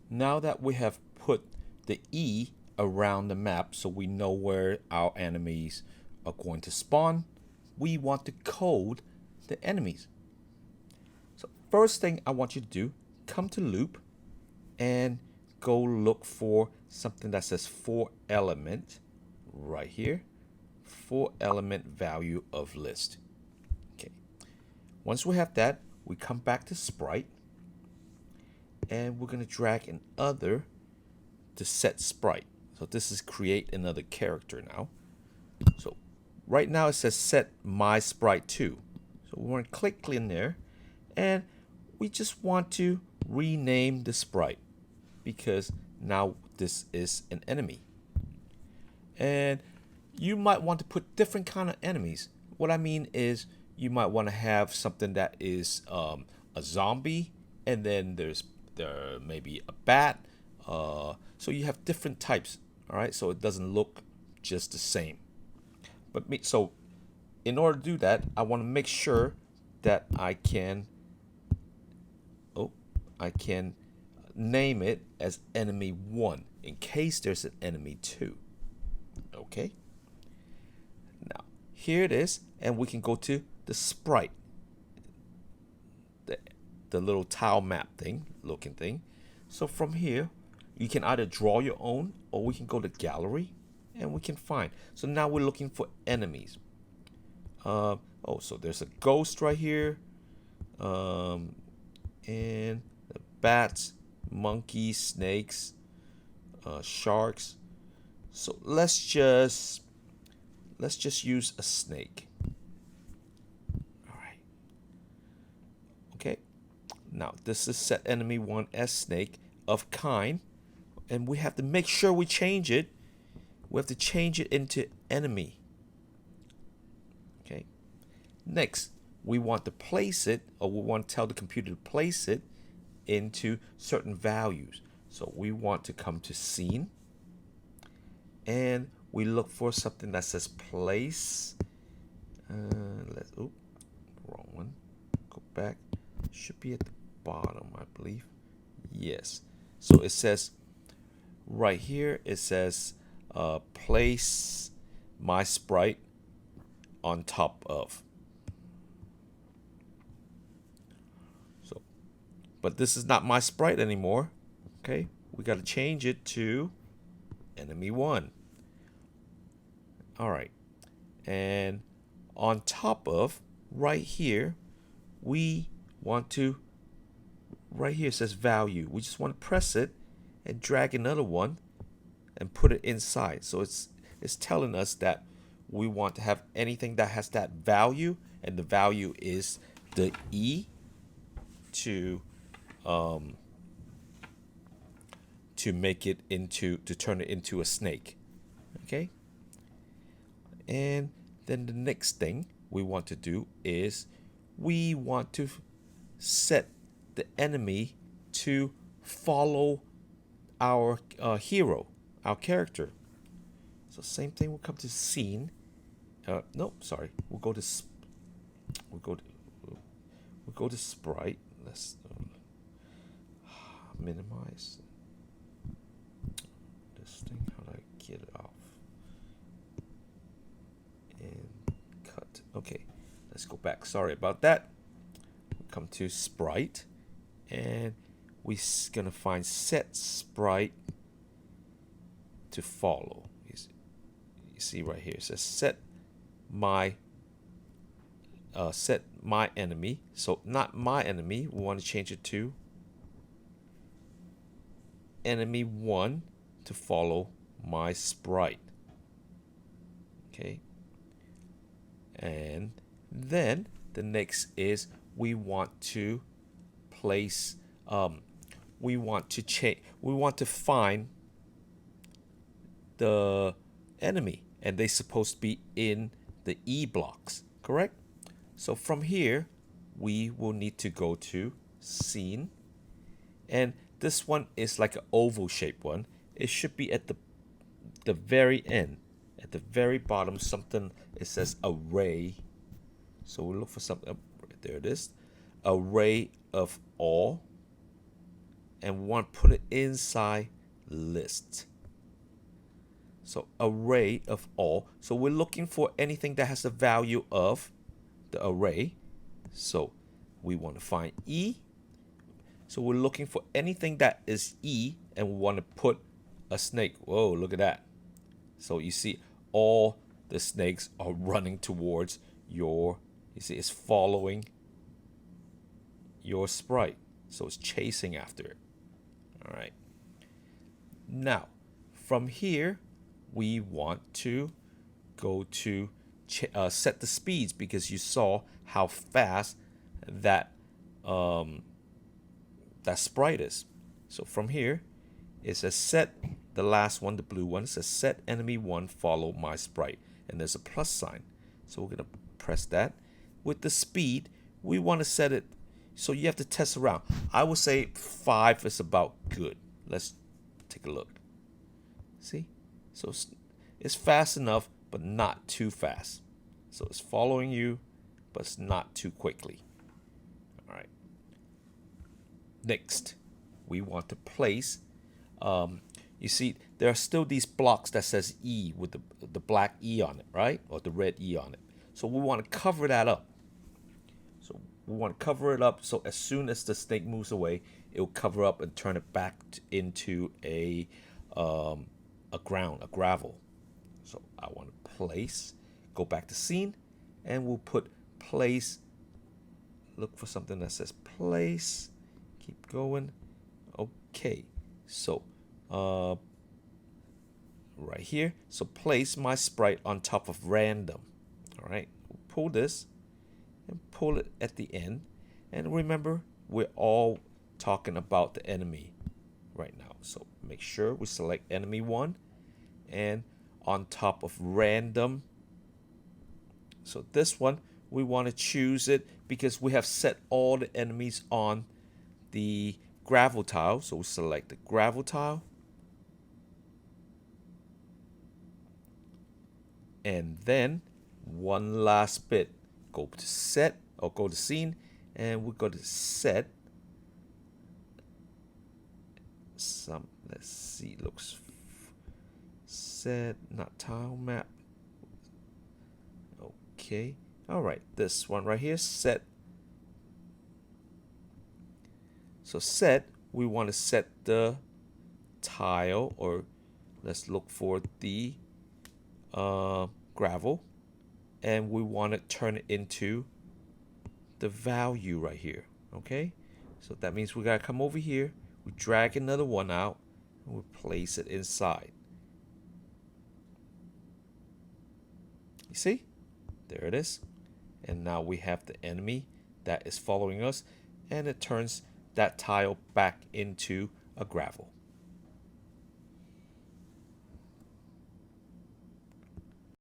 Now that we have put the E around the map so we know where our enemies are going to spawn, we want to code the enemies. So first thing I want you to do, come to loop and go look for something that says 4 element right here. 4 element value of list. Okay. Once we have that, we come back to sprite and we're going to drag an other to set sprite. So this is create another character now. So right now it says set my sprite to. So we want to click in there and we just want to rename the sprite because now this is an enemy. And you might want to put different kind of enemies. What I mean is you might want to have something that is a zombie, and then there may be a bat. So you have different types. All right, so it doesn't look just the same. So in order to do that, I want to make sure that I can name it as enemy 1 in case there's an enemy 2. Okay. Now here it is, and we can go to the sprite, the little tile map thing, looking thing. So from here, you can either draw your own, or we can go to gallery, and we can find. So now we're looking for enemies. So there's a ghost right here, and the bats, monkeys, snakes, sharks. So let's just use a snake. All right. Okay. Now this is set enemy 1 as snake of kind, and we have to make sure we change it. We have to change it into enemy. Okay. Next, we want to place it, or we want to tell the computer to place it into certain values. So we want to come to scene, and we look for something that says place. Wrong one. Go back. Should be at the bottom, I believe. Yes. So it says right here. It says place my sprite on top of. So, but this is not my sprite anymore. Okay, we got to change it to enemy 1. All right, and on top of right here, we want to, right here it says value. We just want to press it and drag another one and put it inside. So it's telling us that we want to have anything that has that value, and the value is the E to make it into, to turn it into a snake. Okay. And then the next thing we want to do is we want to set the enemy to follow our hero, our character. So same thing. We'll come to scene. No, sorry. We'll go to sprite. Let's minimize this thing. How do I get it off? And cut. Okay, let's go back. Sorry about that. We come to sprite, and we're gonna find set sprite to follow. You see right here, it says set my enemy. So not my enemy. We want to change it to enemy 1 to follow my sprite. Okay. And then the next is we want to place we want to find the enemy, and they're supposed to be in the E blocks, correct? So from here we will need to go to scene, and this one is like an oval shaped one. It should be at the very end, at the very bottom, something, it says array. So we look for something. There it is, array of all, and we want to put it inside list. So array of all. So we're looking for anything that has the value of the array. So we want to find E. So we're looking for anything that is E, and we want to put a snake. Whoa, look at that. So you see all the snakes are running towards you see it's following your sprite. So it's chasing after it. All right. Now, from here, we want to go to set the speeds, because you saw how fast that that sprite is. So from here, it says set the last one, the blue one. It says set enemy one follow my sprite, and there's a plus sign. So we're gonna press that. With the speed, we want to set it so you have to test around. I would say 5 is about good. Let's take a look. See? So it's fast enough, but not too fast. So it's following you, but it's not too quickly. All right. Next, we want to place. You see, there are still these blocks that says E with the black E on it, right? Or the red E on it. So we want to cover that up. So we want to cover it up so as soon as the snake moves away, it will cover up and turn it back into a gravel. So I want to place, go back to scene, and we'll put place. Look for something that says place. Keep going. Okay. So right here. So place my sprite on top of random. All right. We'll pull this and pull it at the end. And remember, we're all talking about the enemy right now. So make sure we select enemy 1 and on top of random. So this one, we want to choose it because we have set all the enemies on the gravel tile. So we select the gravel tile. And then one last bit, go to set or go to scene, and we're going to set some, let's see, looks set, not tile map. Okay. All right. This one right here, set. So set, we want to set the tile, or let's look for the gravel, and we want to turn it into the value right here. Okay. So that means we got to come over here. We drag another one out, and we place it inside. You see? There it is. And now we have the enemy that is following us, and it turns that tile back into a gravel.